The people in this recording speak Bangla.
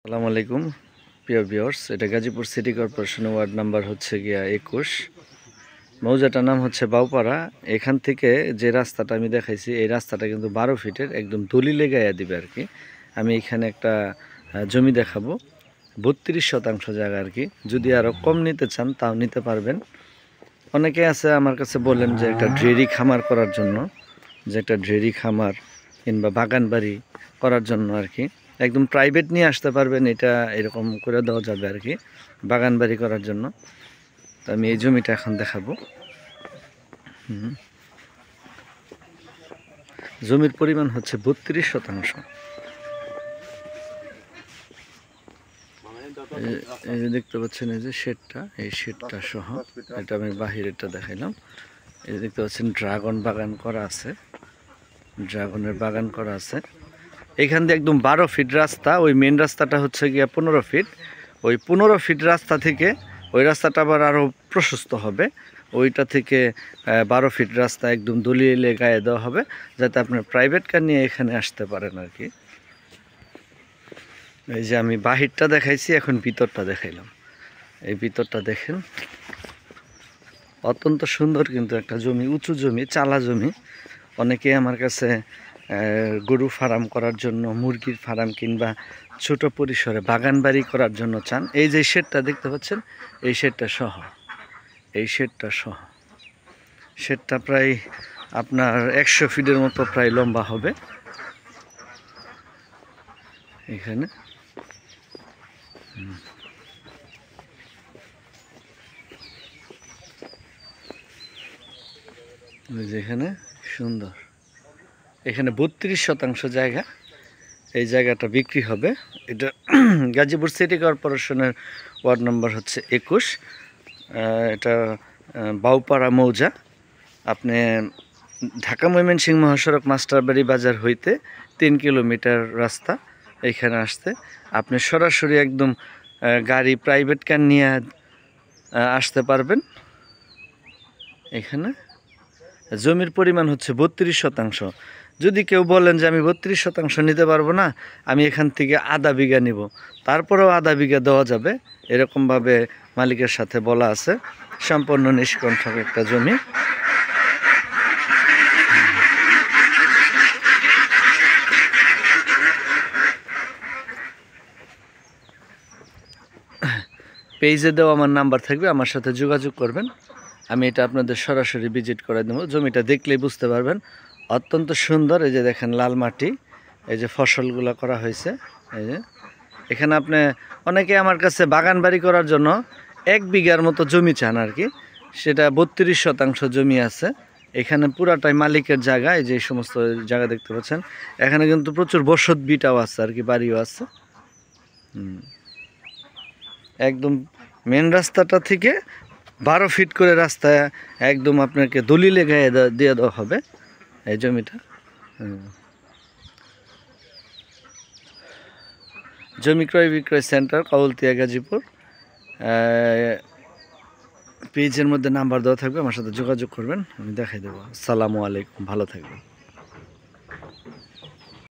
আসসালামু আলাইকুম প্রিয় ভিউয়ার্স, এটা গাজীপুর সিটি কর্পোরেশনের ওয়ার্ড নাম্বার হচ্ছে গিয়া 21। মৌজাটার নাম হচ্ছে বাউপাড়া। এখান থেকে যে রাস্তাটা আমি দেখাইছি, এই রাস্তাটা কিন্তু 12 ফিটের, একদম দলিলে গাইয়া দিবে আর কি। আমি এখানে একটা জমি দেখাবো, 32 শতাংশ জায়গা আর কি। যদি আরও কম নিতে চান তাও নিতে পারবেন। অনেকে আছে আমার কাছে বলেন যে একটা ডেয়ারি খামার করার জন্য, যে একটা ডেয়ারি খামার কিংবা বাগান বাড়ি করার জন্য আর কি, একদম প্রাইভেট নিয়ে আসতে পারবেন, এটা এরকম করে দেওয়া যাবে আর কি, বাগান বাড়ি করার জন্য। তো আমি এই জমিটা এখন দেখাবো। জমির পরিমাণ হচ্ছে 32 শতাংশ। এই যে দেখতে পাচ্ছেন, এই যে শেডটা, এই শেডটা সহ, এটা আমি বাহিরেরটা দেখাইলাম। এই যে দেখতে পাচ্ছেন ড্রাগন বাগান করা আছে, ড্রাগনের বাগান করা আছে। এইখান দিয়ে একদম 12 ফিট রাস্তা, ওই মেন রাস্তাটা হচ্ছে গিয়া 15 ফিট। ওই 15 ফিট রাস্তা থেকে ওই রাস্তাটা আবার আরও প্রশস্ত হবে। ওইটা থেকে 12 ফিট রাস্তা একদম দলিয়ে গায়ে দেওয়া হবে, যাতে আপনার প্রাইভেট কার নিয়ে এখানে আসতে পারেন আর কি। এই যে আমি বাহিরটা দেখাইছি, এখন ভিতরটা দেখাইলাম। এই ভিতরটা দেখেন, অত্যন্ত সুন্দর কিন্তু একটা জমি, উঁচু জমি, চালা জমি। অনেকে আমার কাছে গরু ফার্ম করার জন্য, মুরগির ফার্ম কিংবা ছোট পরিসরে বাগান বাড়ি করার জন্য চান। এই যে শেডটা দেখতে পাচ্ছেন, এই শেডটা সহ, এই শেডটা সহ, শেডটা প্রায় আপনার 100 ফিটের মতো প্রায় লম্বা হবে এখানে। যেখানে সুন্দর, এখানে 32 শতাংশ জায়গা, এই জায়গাটা বিক্রি হবে। এটা গাজীপুর সিটি কর্পোরেশনের ওয়ার্ড নম্বর হচ্ছে 21। এটা বাউপাড়া মৌজা। আপনি ঢাকা ময়মনসিংহ মহাসড়ক মাস্টারবাড়ি বাজার হইতে 3 কিলোমিটার রাস্তা। এইখানে আসতে আপনি সরাসরি একদম গাড়ি, প্রাইভেট কার নিয়ে আসতে পারবেন। এখানে জমির পরিমাণ হচ্ছে 32 শতাংশ। যদি কেউ বলেন যে আমি 32 শতাংশ নিতে পারবো না, আমি এখান থেকে আধা বিঘা নিব, তারপরেও আধা বিঘা দেওয়া যাবে, এরকমভাবে মালিকের সাথে বলা আছে। সম্পূর্ণ নিষ্কণ্ঠক একটা জমি। পেজে দেওয়া আমার নাম্বার থাকবে, আমার সাথে যোগাযোগ করবেন। আমি এটা আপনাদের সরাসরি ভিজিট করে দেবো। জমিটা দেখলেই বুঝতে পারবেন, অত্যন্ত সুন্দর। এই যে দেখেন লাল মাটি, এই যে ফসলগুলো করা হয়েছে। এই যে এখানে আপনি, অনেকে আমার কাছে বাগান বাড়ি করার জন্য 1 বিঘার মতো জমি চান আর কি। সেটা 32 শতাংশ জমি আছে এখানে, পুরাটাই মালিকের জায়গা। এই যে এই সমস্ত জায়গা দেখতে পাচ্ছেন, এখানে কিন্তু প্রচুর বসত ভিটাও আছে আর কি, বাড়িও আছে। একদম মেন রাস্তাটা থেকে 12 ফিট করে রাস্তায় একদম আপনাকে দলিলে গায়ে দিয়ে দেওয়া হবে এই জমিটা। জমি ক্রয় বিক্রয় সেন্টার, কাউলতিয়া, গাজীপুর। পেজের মধ্যে নাম্বার দেওয়া থাকবে, আমার সাথে যোগাযোগ করবেন, আমি দেখাই দেবো। আসসালামু আলাইকুম, ভালো থাকবেন।